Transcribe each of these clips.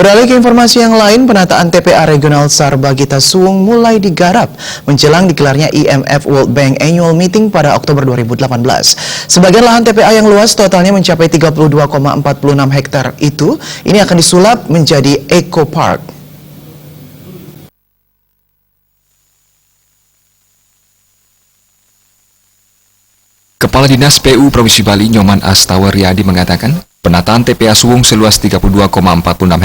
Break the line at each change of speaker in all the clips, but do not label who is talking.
Beralih ke informasi yang lain, penataan TPA Regional Sarbagita Suwung mulai digarap menjelang digelarnya IMF World Bank Annual Meeting pada Oktober 2018. Sebagian lahan TPA yang luas totalnya mencapai 32,46 hektar ini akan disulap menjadi Eco Park.
Kepala Dinas PU Provinsi Bali Nyoman Astawariadi mengatakan, penataan TPA Suwung seluas 32,46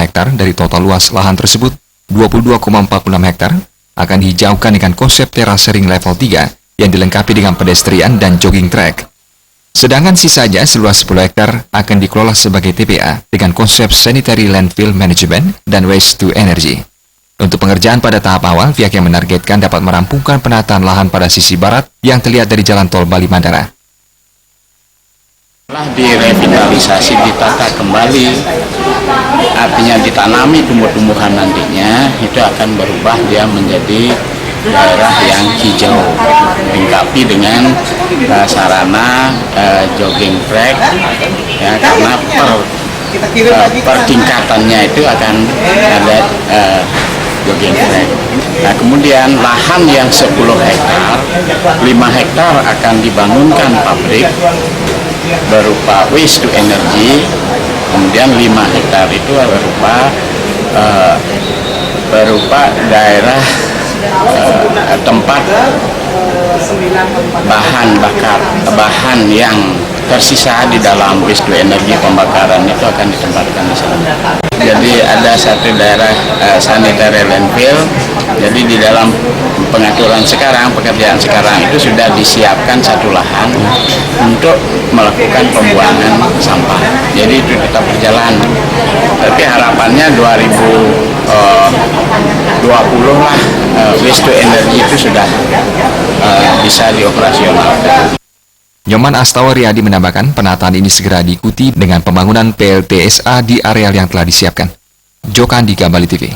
hektar dari total luas lahan tersebut, 22,46 hektar akan dihijaukan dengan konsep terasering level 3 yang dilengkapi dengan pedestrian dan jogging track. Sedangkan sisanya seluas 10 hektar akan dikelola sebagai TPA dengan konsep sanitary landfill management dan waste to energy. Untuk pengerjaan pada tahap awal, pihaknya menargetkan dapat merampungkan penataan lahan pada sisi barat yang terlihat dari jalan tol Bali Mandara.
Setelah direvitalisasi, ditata kembali, artinya ditanami tumbuh-tumbuhan nantinya, itu akan berubah dia menjadi daerah yang hijau, dilengkapi dengan sarana jogging track, ya, karena per tingkatannya itu akan ada jogging track. Nah, kemudian lahan yang 10 hektar, 5 hektar akan dibangunkan pabrik berupa waste to energy, kemudian 5 hektar itu berupa daerah tempat bahan yang tersisa di dalam waste to energy pembakaran itu akan ditempatkan di sana. Jadi ada satu daerah sanitary landfill. Jadi di dalam pengaturan sekarang, pekerjaan sekarang itu sudah disiapkan satu lahan untuk melakukan pembuangan sampah. Jadi itu tetap berjalan. Tapi harapannya 2020 lah waste to energy itu sudah bisa dioperasionalkan.
Nyoman Astawariadi menambahkan penataan ini segera diikuti dengan pembangunan PLTSA di areal yang telah disiapkan. Jokandika, Bali TV.